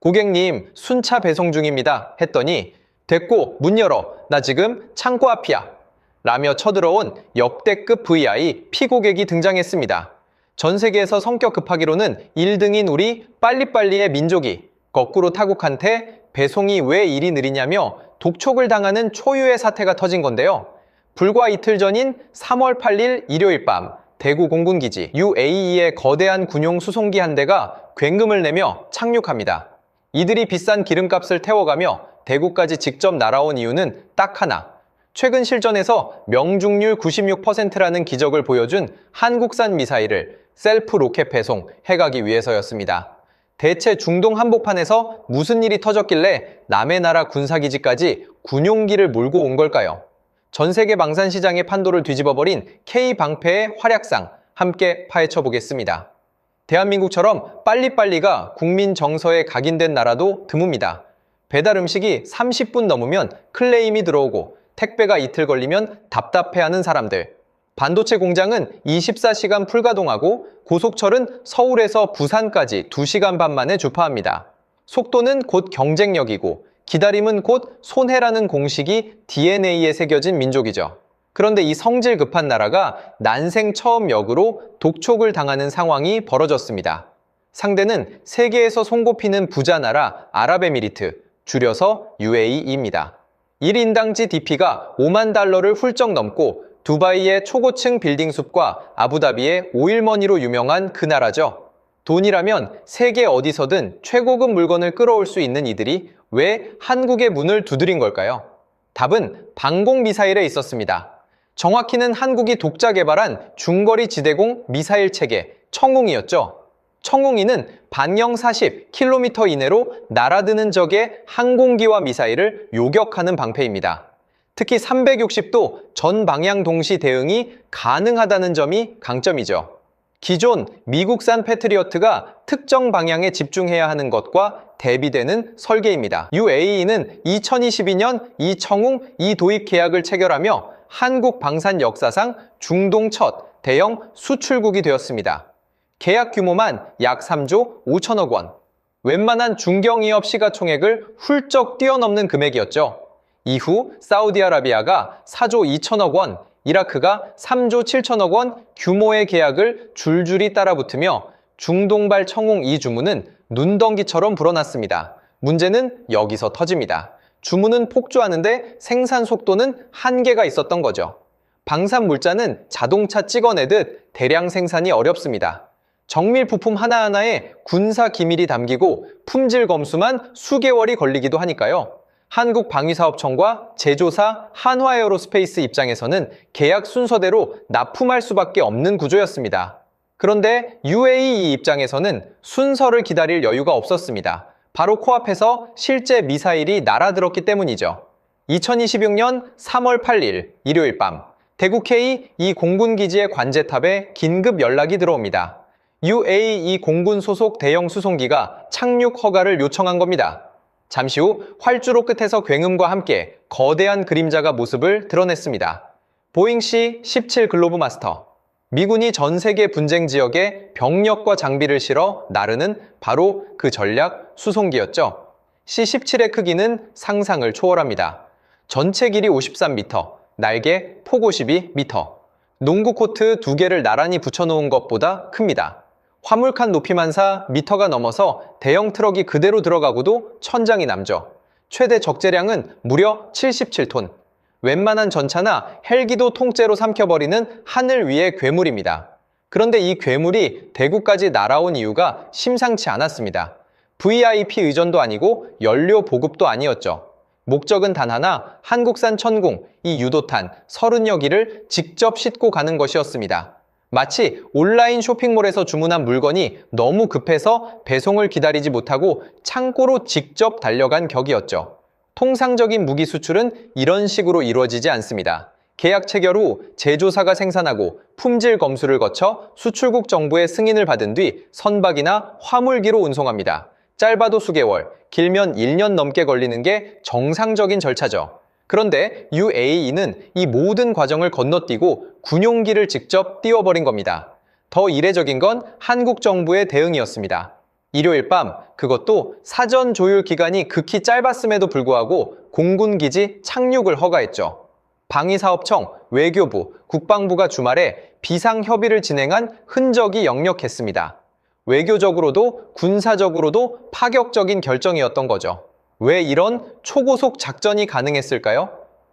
고객님, 순차 배송 중입니다. 했더니 됐고, 문 열어. 나 지금 창고 앞이야. 라며 쳐들어온 역대급 VI 피고객이 등장했습니다. 전 세계에서 성격 급하기로는 1등인 우리 빨리빨리의 민족이 거꾸로 타국한테 배송이 왜 이리 느리냐며 독촉을 당하는 초유의 사태가 터진 건데요. 불과 이틀 전인 3월 8일 일요일 밤 대구 공군기지 UAE의 거대한 군용 수송기 한 대가 굉음을 내며 착륙합니다. 이들이 비싼 기름값을 태워가며 대구까지 직접 날아온 이유는 딱 하나. 최근 실전에서 명중률 96%라는 기적을 보여준 한국산 미사일을 셀프 로켓 배송 해가기 위해서였습니다. 대체 중동 한복판에서 무슨 일이 터졌길래 남의 나라 군사기지까지 군용기를 몰고 온 걸까요? 전 세계 방산 시장의 판도를 뒤집어버린 K방패의 활약상 함께 파헤쳐 보겠습니다. 대한민국처럼 빨리빨리가 국민 정서에 각인된 나라도 드뭅니다. 배달 음식이 30분 넘으면 클레임이 들어오고 택배가 이틀 걸리면 답답해하는 사람들. 반도체 공장은 24시간 풀가동하고 고속철은 서울에서 부산까지 2시간 반 만에 주파합니다. 속도는 곧 경쟁력이고 기다림은 곧 손해라는 공식이 DNA에 새겨진 민족이죠. 그런데 이 성질 급한 나라가 난생 처음 역으로 독촉을 당하는 상황이 벌어졌습니다. 상대는 세계에서 손꼽히는 부자 나라 아랍에미리트, 줄여서 UAE입니다. 1인당 GDP가 5만 달러를 훌쩍 넘고 두바이의 초고층 빌딩숲과 아부다비의 오일머니로 유명한 그 나라죠. 돈이라면 세계 어디서든 최고급 물건을 끌어올 수 있는 이들이 왜 한국의 문을 두드린 걸까요? 답은 방공미사일에 있었습니다. 정확히는 한국이 독자 개발한 중거리 지대공 미사일 체계 청웅이었죠. 청웅이는 반경 40km 이내로 날아드는 적의 항공기와 미사일을 요격하는 방패입니다. 특히 360도 전 방향 동시 대응이 가능하다는 점이 강점이죠. 기존 미국산 패트리어트가 특정 방향에 집중해야 하는 것과 대비되는 설계입니다. UAE는 2022년 이 청웅 도입 계약을 체결하며 한국 방산 역사상 중동 첫 대형 수출국이 되었습니다. 계약 규모만 약 3조 5천억 원. 웬만한 중견기업 시가총액을 훌쩍 뛰어넘는 금액이었죠. 이후 사우디아라비아가 4조 2천억 원, 이라크가 3조 7천억 원 규모의 계약을 줄줄이 따라붙으며 중동발 청웅 이 주문은 눈덩이처럼 불어났습니다. 문제는 여기서 터집니다. 주문은 폭주하는데 생산 속도는 한계가 있었던 거죠. 방산 물자는 자동차 찍어내듯 대량 생산이 어렵습니다. 정밀 부품 하나하나에 군사 기밀이 담기고 품질 검수만 수개월이 걸리기도 하니까요. 한국방위사업청과 제조사 한화에어로스페이스 입장에서는 계약 순서대로 납품할 수밖에 없는 구조였습니다. 그런데 UAE 입장에서는 순서를 기다릴 여유가 없었습니다. 바로 코앞에서 실제 미사일이 날아들었기 때문이죠. 2026년 3월 8일 일요일 밤 대구 K 이 공군기지의 관제탑에 긴급 연락이 들어옵니다. UAE 공군 소속 대형 수송기가 착륙 허가를 요청한 겁니다. 잠시 후 활주로 끝에서 굉음과 함께 거대한 그림자가 모습을 드러냈습니다. 보잉 C-17 글로브 마스터. 미군이 전 세계 분쟁 지역에 병력과 장비를 실어 나르는 바로 그 전략 수송기였죠. C-17의 크기는 상상을 초월합니다. 전체 길이 53m, 날개 폭 52m. 농구 코트 2개를 나란히 붙여놓은 것보다 큽니다. 화물칸 높이만 4m가 넘어서 대형 트럭이 그대로 들어가고도 천장이 남죠. 최대 적재량은 무려 77톤. 웬만한 전차나 헬기도 통째로 삼켜버리는 하늘 위의 괴물입니다. 그런데 이 괴물이 대구까지 날아온 이유가 심상치 않았습니다. VIP 의전도 아니고 연료 보급도 아니었죠. 목적은 단 하나, 한국산 천궁, 이 유도탄 30여 기를 직접 싣고 가는 것이었습니다. 마치 온라인 쇼핑몰에서 주문한 물건이 너무 급해서 배송을 기다리지 못하고 창고로 직접 달려간 격이었죠. 통상적인 무기 수출은 이런 식으로 이루어지지 않습니다. 계약 체결 후 제조사가 생산하고 품질 검수를 거쳐 수출국 정부의 승인을 받은 뒤 선박이나 화물기로 운송합니다. 짧아도 수개월, 길면 1년 넘게 걸리는 게 정상적인 절차죠. 그런데 UAE는 이 모든 과정을 건너뛰고 군용기를 직접 띄워버린 겁니다. 더 이례적인 건 한국 정부의 대응이었습니다. 일요일 밤, 그것도 사전 조율 기간이 극히 짧았음에도 불구하고 공군기지 착륙을 허가했죠. 방위사업청, 외교부, 국방부가 주말에 비상협의를 진행한 흔적이 역력했습니다. 외교적으로도 군사적으로도 파격적인 결정이었던 거죠. 왜 이런 초고속 작전이 가능했을까요?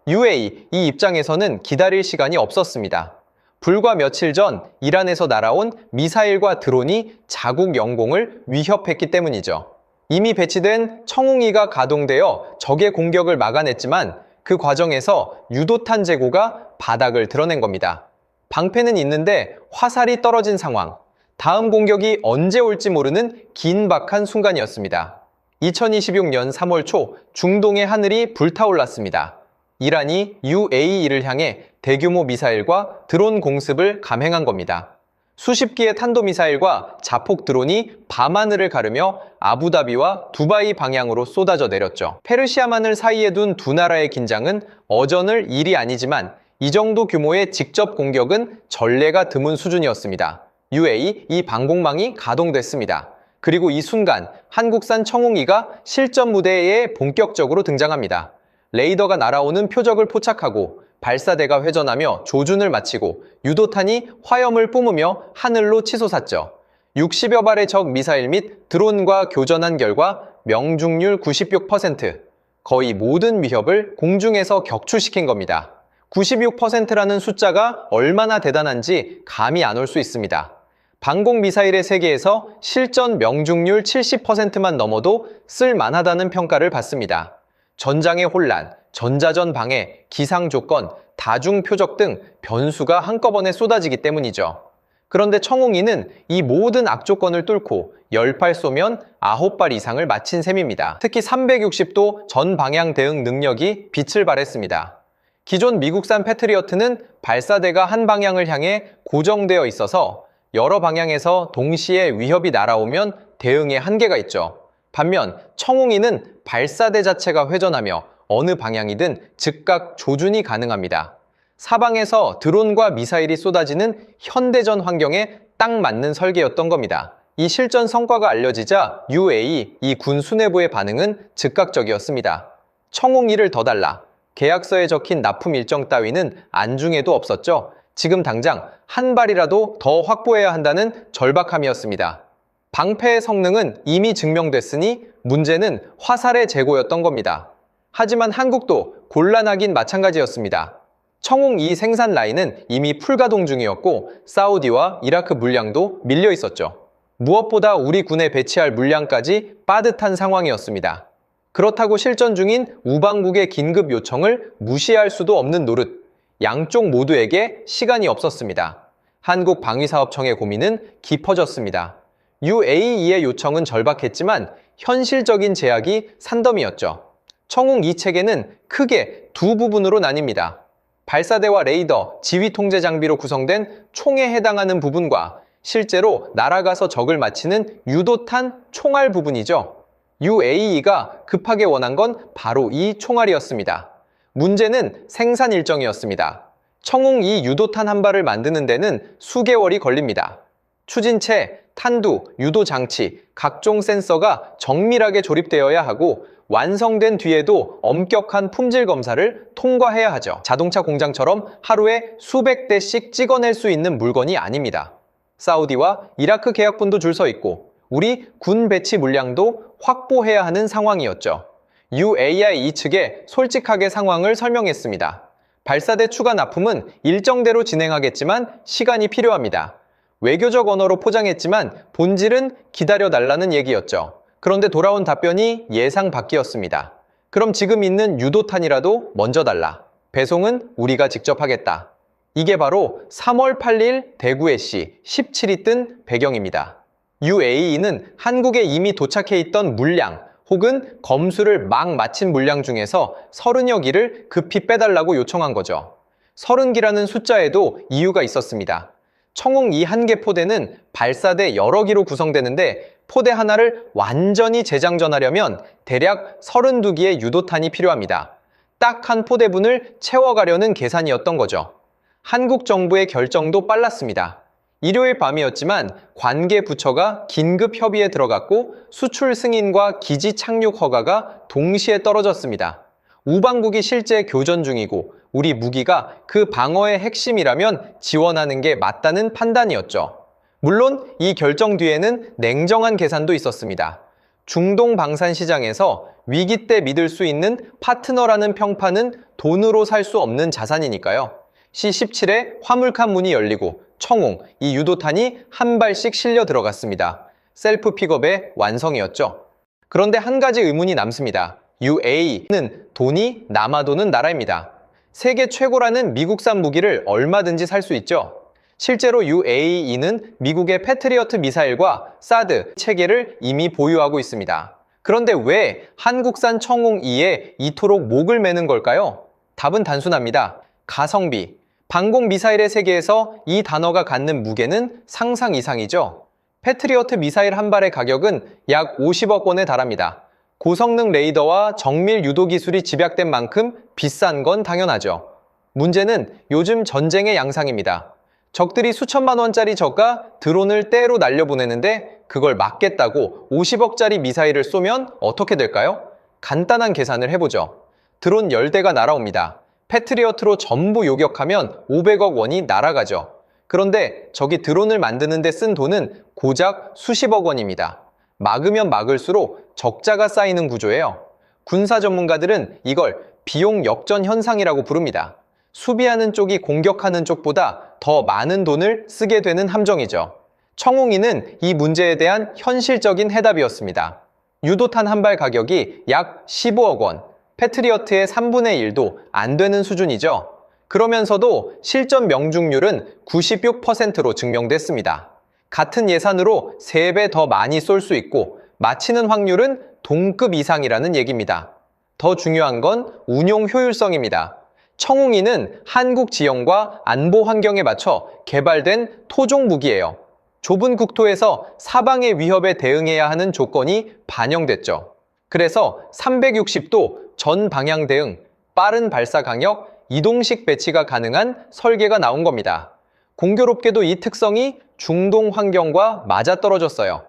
UAE 이 입장에서는 기다릴 시간이 없었습니다. 불과 며칠 전 이란에서 날아온 미사일과 드론이 자국 영공을 위협했기 때문이죠. 이미 배치된 청웅이가 가동되어 적의 공격을 막아냈지만 그 과정에서 유도탄 재고가 바닥을 드러낸 겁니다. 방패는 있는데 화살이 떨어진 상황. 다음 공격이 언제 올지 모르는 긴박한 순간이었습니다. 2026년 3월 초 중동의 하늘이 불타올랐습니다. 이란이 UAE를 향해 대규모 미사일과 드론 공습을 감행한 겁니다. 수십 기의 탄도미사일과 자폭 드론이 밤하늘을 가르며 아부다비와 두바이 방향으로 쏟아져 내렸죠. 페르시아만을 사이에 둔 두 나라의 긴장은 어전을 일이 아니지만 이 정도 규모의 직접 공격은 전례가 드문 수준이었습니다. UAE 이 방공망이 가동됐습니다. 그리고 이 순간 한국산 청웅이가 실전 무대에 본격적으로 등장합니다. 레이더가 날아오는 표적을 포착하고 발사대가 회전하며 조준을 마치고 유도탄이 화염을 뿜으며 하늘로 치솟았죠. 60여 발의 적 미사일 및 드론과 교전한 결과 명중률 96%, 거의 모든 위협을 공중에서 격추시킨 겁니다. 96%라는 숫자가 얼마나 대단한지 감이 안 올 수 있습니다. 방공 미사일의 세계에서 실전 명중률 70%만 넘어도 쓸만하다는 평가를 받습니다. 전장의 혼란, 전자전 방해, 기상 조건, 다중 표적 등 변수가 한꺼번에 쏟아지기 때문이죠. 그런데 청웅이는 이 모든 악조건을 뚫고 10발 쏘면 9발 이상을 마친 셈입니다. 특히 360도 전 방향 대응 능력이 빛을 발했습니다. 기존 미국산 패트리어트는 발사대가 한 방향을 향해 고정되어 있어서 여러 방향에서 동시에 위협이 날아오면 대응에 한계가 있죠. 반면 청웅이는 발사대 자체가 회전하며 어느 방향이든 즉각 조준이 가능합니다. 사방에서 드론과 미사일이 쏟아지는 현대전 환경에 딱 맞는 설계였던 겁니다. 이 실전 성과가 알려지자 UAE 이 군 수뇌부의 반응은 즉각적이었습니다. 청웅이를 더 달라. 계약서에 적힌 납품 일정 따위는 안중에도 없었죠. 지금 당장 한 발이라도 더 확보해야 한다는 절박함이었습니다. 방패의 성능은 이미 증명됐으니 문제는 화살의 재고였던 겁니다. 하지만 한국도 곤란하긴 마찬가지였습니다. 청웅2 생산 라인은 이미 풀가동 중이었고 사우디와 이라크 물량도 밀려 있었죠. 무엇보다 우리 군에 배치할 물량까지 빠듯한 상황이었습니다. 그렇다고 실전 중인 우방국의 긴급 요청을 무시할 수도 없는 노릇. 양쪽 모두에게 시간이 없었습니다. 한국방위사업청의 고민은 깊어졌습니다. UAE의 요청은 절박했지만 현실적인 제약이 산더미였죠. 청웅2 체계는 크게 두 부분으로 나뉩니다. 발사대와 레이더, 지휘 통제 장비로 구성된 총에 해당하는 부분과 실제로 날아가서 적을 맞히는 유도탄 총알 부분이죠. UAE가 급하게 원한 건 바로 이 총알이었습니다. 문제는 생산 일정이었습니다. 청웅2 유도탄 한 발을 만드는 데는 수개월이 걸립니다. 추진체, 탄두, 유도 장치, 각종 센서가 정밀하게 조립되어야 하고 완성된 뒤에도 엄격한 품질 검사를 통과해야 하죠. 자동차 공장처럼 하루에 수백 대씩 찍어낼 수 있는 물건이 아닙니다. 사우디와 이라크 계약분도 줄 서 있고 우리 군 배치 물량도 확보해야 하는 상황이었죠. UAE 측에 솔직하게 상황을 설명했습니다. 발사대 추가 납품은 일정대로 진행하겠지만 시간이 필요합니다. 외교적 언어로 포장했지만 본질은 기다려달라는 얘기였죠. 그런데 돌아온 답변이 예상 밖이었습니다. 그럼 지금 있는 유도탄이라도 먼저 달라. 배송은 우리가 직접 하겠다. 이게 바로 3월 8일 대구의 시 17이 뜬 배경입니다. UAE는 한국에 이미 도착해 있던 물량 혹은 검수를 막 마친 물량 중에서 30여 기를 급히 빼달라고 요청한 거죠. 30기라는 숫자에도 이유가 있었습니다. 청웅2 한 개 포대는 발사대 여러 기로 구성되는데 포대 하나를 완전히 재장전하려면 대략 32기의 유도탄이 필요합니다. 딱 한 포대분을 채워가려는 계산이었던 거죠. 한국 정부의 결정도 빨랐습니다. 일요일 밤이었지만 관계 부처가 긴급 협의에 들어갔고 수출 승인과 기지 착륙 허가가 동시에 떨어졌습니다. 우방국이 실제 교전 중이고 우리 무기가 그 방어의 핵심이라면 지원하는 게 맞다는 판단이었죠. 물론 이 결정 뒤에는 냉정한 계산도 있었습니다. 중동 방산 시장에서 위기 때 믿을 수 있는 파트너라는 평판은 돈으로 살 수 없는 자산이니까요. C-17에 화물칸 문이 열리고 청웅, 이 유도탄이 한 발씩 실려 들어갔습니다. 셀프 픽업의 완성이었죠. 그런데 한 가지 의문이 남습니다. UAE는 돈이 남아도는 나라입니다. 세계 최고라는 미국산 무기를 얼마든지 살 수 있죠. 실제로 UAE는 미국의 패트리어트 미사일과 사드 체계를 이미 보유하고 있습니다. 그런데 왜 한국산 청웅2에 이토록 목을 매는 걸까요? 답은 단순합니다. 가성비. 방공 미사일의 세계에서 이 단어가 갖는 무게는 상상 이상이죠. 패트리어트 미사일 한 발의 가격은 약 50억 원에 달합니다. 고성능 레이더와 정밀 유도 기술이 집약된 만큼 비싼 건 당연하죠. 문제는 요즘 전쟁의 양상입니다. 적들이 수천만 원짜리 저가 드론을 때로 날려보내는데 그걸 막겠다고 50억짜리 미사일을 쏘면 어떻게 될까요? 간단한 계산을 해보죠. 드론 10대가 날아옵니다. 패트리어트로 전부 요격하면 500억 원이 날아가죠. 그런데 저기 드론을 만드는 데 쓴 돈은 고작 수십억 원입니다. 막으면 막을수록 적자가 쌓이는 구조예요. 군사 전문가들은 이걸 비용 역전 현상이라고 부릅니다. 수비하는 쪽이 공격하는 쪽보다 더 많은 돈을 쓰게 되는 함정이죠. 청웅이는 이 문제에 대한 현실적인 해답이었습니다. 유도탄 한 발 가격이 약 15억 원, 패트리어트의 3분의 1도 안 되는 수준이죠. 그러면서도 실전 명중률은 96%로 증명됐습니다. 같은 예산으로 3배 더 많이 쏠 수 있고 맞히는 확률은 동급 이상이라는 얘기입니다. 더 중요한 건 운용 효율성입니다. 청웅이는 한국 지형과 안보 환경에 맞춰 개발된 토종 무기예요. 좁은 국토에서 사방의 위협에 대응해야 하는 조건이 반영됐죠. 그래서 360도 전 방향 대응, 빠른 발사 강력, 이동식 배치가 가능한 설계가 나온 겁니다. 공교롭게도 이 특성이 중동 환경과 맞아떨어졌어요.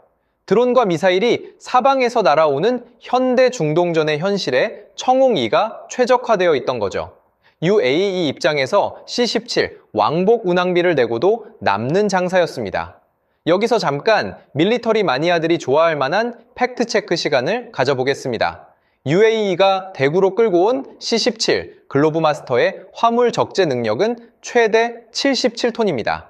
드론과 미사일이 사방에서 날아오는 현대 중동전의 현실에 청웅2가 최적화되어 있던 거죠. UAE 입장에서 C-17 왕복 운항비를 내고도 남는 장사였습니다. 여기서 잠깐 밀리터리 마니아들이 좋아할 만한 팩트체크 시간을 가져보겠습니다. UAE가 대구로 끌고 온 C-17 글로브마스터의 화물 적재 능력은 최대 77톤입니다.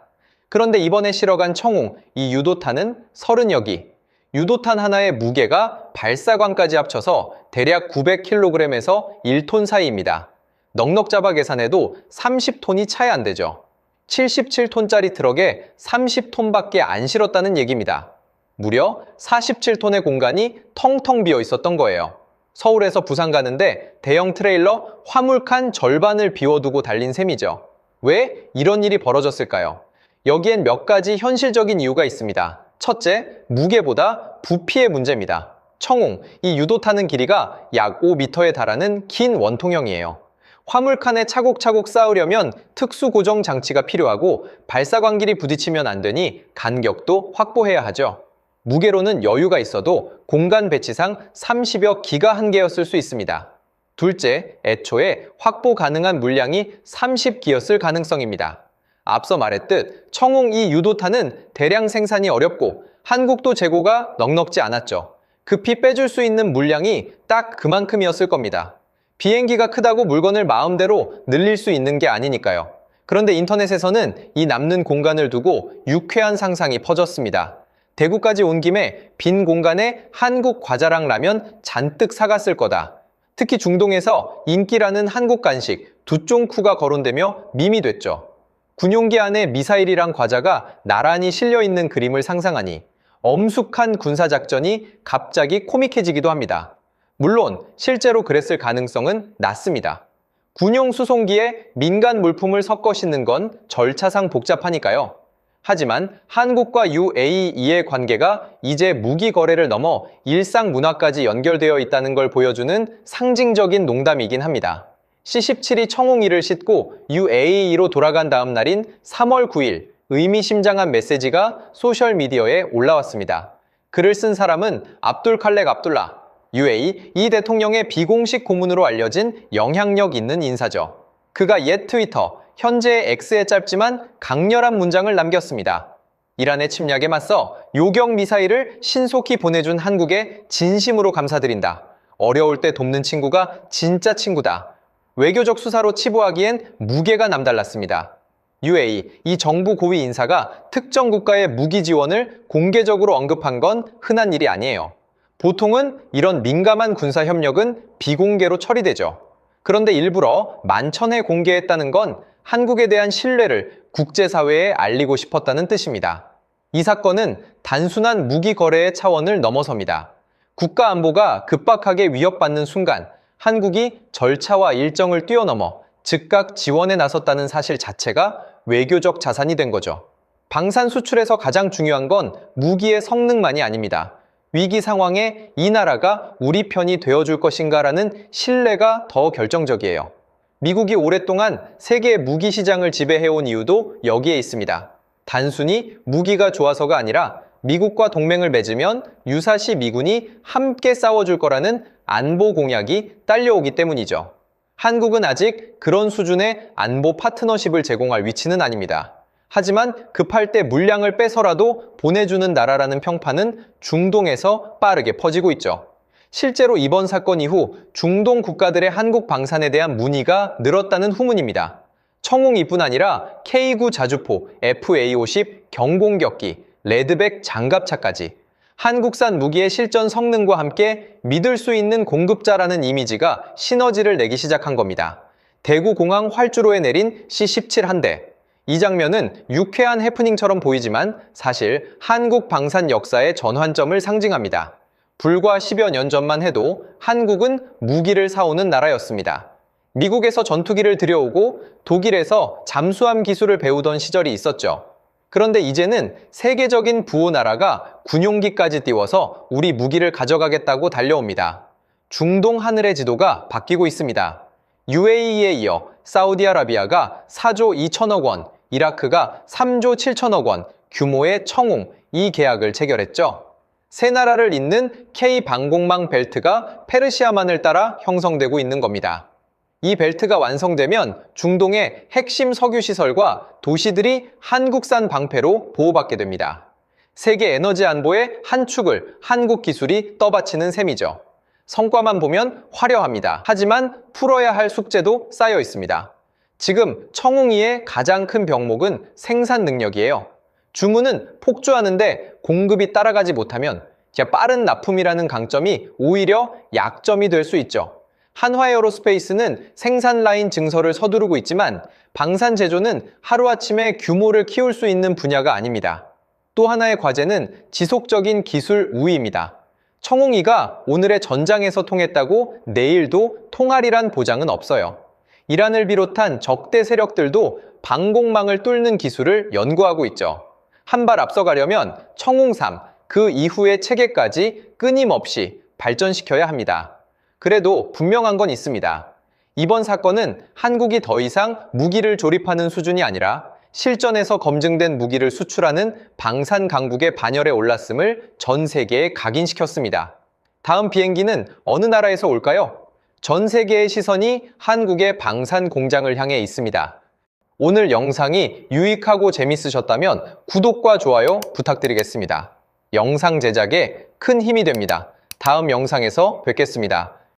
그런데 이번에 실어간 청웅, 이 유도탄은 30여 기. 유도탄 하나의 무게가 발사관까지 합쳐서 대략 900kg에서 1톤 사이입니다. 넉넉 잡아 계산해도 30톤이 차이 안 되죠. 77톤짜리 트럭에 30톤밖에 안 실었다는 얘기입니다. 무려 47톤의 공간이 텅텅 비어 있었던 거예요. 서울에서 부산 가는데 대형 트레일러 화물칸 절반을 비워두고 달린 셈이죠. 왜 이런 일이 벌어졌을까요? 여기엔 몇 가지 현실적인 이유가 있습니다. 첫째, 무게보다 부피의 문제입니다. 청웅, 이 유도탄은 길이가 약 5m에 달하는 긴 원통형이에요. 화물칸에 차곡차곡 쌓으려면 특수 고정 장치가 필요하고 발사관길이 부딪히면 안 되니 간격도 확보해야 하죠. 무게로는 여유가 있어도 공간 배치상 30여 기가 한계였을 수 있습니다. 둘째, 애초에 확보 가능한 물량이 30기였을 가능성입니다. 앞서 말했듯 청웅2 유도탄은 대량 생산이 어렵고 한국도 재고가 넉넉지 않았죠. 급히 빼줄 수 있는 물량이 딱 그만큼이었을 겁니다. 비행기가 크다고 물건을 마음대로 늘릴 수 있는 게 아니니까요. 그런데 인터넷에서는 이 남는 공간을 두고 유쾌한 상상이 퍼졌습니다. 대구까지 온 김에 빈 공간에 한국 과자랑 라면 잔뜩 사갔을 거다. 특히 중동에서 인기라는 한국 간식 두쫑쿠가 거론되며 밈이 됐죠. 군용기 안에 미사일이랑 과자가 나란히 실려있는 그림을 상상하니 엄숙한 군사작전이 갑자기 코믹해지기도 합니다. 물론 실제로 그랬을 가능성은 낮습니다. 군용 수송기에 민간 물품을 섞어 싣는 건 절차상 복잡하니까요. 하지만 한국과 UAE의 관계가 이제 무기 거래를 넘어 일상 문화까지 연결되어 있다는 걸 보여주는 상징적인 농담이긴 합니다. C-17이 청웅2를 싣고 UAE로 돌아간 다음 날인 3월 9일 의미심장한 메시지가 소셜미디어에 올라왔습니다. 글을 쓴 사람은 압둘 칼렉 압둘라, UAE 이 대통령의 비공식 고문으로 알려진 영향력 있는 인사죠. 그가 옛 트위터, 현재의 X에 짧지만 강렬한 문장을 남겼습니다. 이란의 침략에 맞서 요격 미사일을 신속히 보내준 한국에 진심으로 감사드린다. 어려울 때 돕는 친구가 진짜 친구다. 외교적 수사로 치부하기엔 무게가 남달랐습니다. UAE, 이 정부 고위 인사가 특정 국가의 무기 지원을 공개적으로 언급한 건 흔한 일이 아니에요. 보통은 이런 민감한 군사 협력은 비공개로 처리되죠. 그런데 일부러 만천에 공개했다는 건 한국에 대한 신뢰를 국제사회에 알리고 싶었다는 뜻입니다. 이 사건은 단순한 무기 거래의 차원을 넘어섭니다. 국가 안보가 급박하게 위협받는 순간 한국이 절차와 일정을 뛰어넘어 즉각 지원에 나섰다는 사실 자체가 외교적 자산이 된 거죠. 방산 수출에서 가장 중요한 건 무기의 성능만이 아닙니다. 위기 상황에 이 나라가 우리 편이 되어줄 것인가라는 신뢰가 더 결정적이에요. 미국이 오랫동안 세계 무기 시장을 지배해온 이유도 여기에 있습니다. 단순히 무기가 좋아서가 아니라 미국과 동맹을 맺으면 유사시 미군이 함께 싸워줄 거라는 안보 공약이 딸려오기 때문이죠. 한국은 아직 그런 수준의 안보 파트너십을 제공할 위치는 아닙니다. 하지만 급할 때 물량을 빼서라도 보내주는 나라라는 평판은 중동에서 빠르게 퍼지고 있죠. 실제로 이번 사건 이후 중동 국가들의 한국 방산에 대한 문의가 늘었다는 후문입니다. 청웅이뿐 아니라 K9 자주포, FA50 경공격기, 레드백 장갑차까지 한국산 무기의 실전 성능과 함께 믿을 수 있는 공급자라는 이미지가 시너지를 내기 시작한 겁니다. 대구공항 활주로에 내린 C-17 한 대. 이 장면은 유쾌한 해프닝처럼 보이지만 사실 한국 방산 역사의 전환점을 상징합니다. 불과 10여 년 전만 해도 한국은 무기를 사오는 나라였습니다. 미국에서 전투기를 들여오고 독일에서 잠수함 기술을 배우던 시절이 있었죠. 그런데 이제는 세계적인 부호 나라가 군용기까지 띄워서 우리 무기를 가져가겠다고 달려옵니다. 중동 하늘의 지도가 바뀌고 있습니다. UAE에 이어 사우디아라비아가 4조 2천억 원, 이라크가 3조 7천억 원 규모의 청웅, 이 계약을 체결했죠. 세 나라를 잇는 K-방공망 벨트가 페르시아만을 따라 형성되고 있는 겁니다. 이 벨트가 완성되면 중동의 핵심 석유시설과 도시들이 한국산 방패로 보호받게 됩니다. 세계 에너지 안보의 한 축을 한국 기술이 떠받치는 셈이죠. 성과만 보면 화려합니다. 하지만 풀어야 할 숙제도 쌓여 있습니다. 지금 청웅이의 가장 큰 병목은 생산 능력이에요. 주문은 폭주하는데 공급이 따라가지 못하면 빠른 납품이라는 강점이 오히려 약점이 될 수 있죠. 한화에어로스페이스는 생산 라인 증설을 서두르고 있지만 방산 제조는 하루아침에 규모를 키울 수 있는 분야가 아닙니다. 또 하나의 과제는 지속적인 기술 우위입니다. 청웅이가 오늘의 전장에서 통했다고 내일도 통하리란 보장은 없어요. 이란을 비롯한 적대 세력들도 방공망을 뚫는 기술을 연구하고 있죠. 한 발 앞서가려면 청웅3, 그 이후의 체계까지 끊임없이 발전시켜야 합니다. 그래도 분명한 건 있습니다. 이번 사건은 한국이 더 이상 무기를 조립하는 수준이 아니라 실전에서 검증된 무기를 수출하는 방산 강국의 반열에 올랐음을 전 세계에 각인시켰습니다. 다음 비행기는 어느 나라에서 올까요? 전 세계의 시선이 한국의 방산 공장을 향해 있습니다. 오늘 영상이 유익하고 재밌으셨다면 구독과 좋아요 부탁드리겠습니다. 영상 제작에 큰 힘이 됩니다. 다음 영상에서 뵙겠습니다.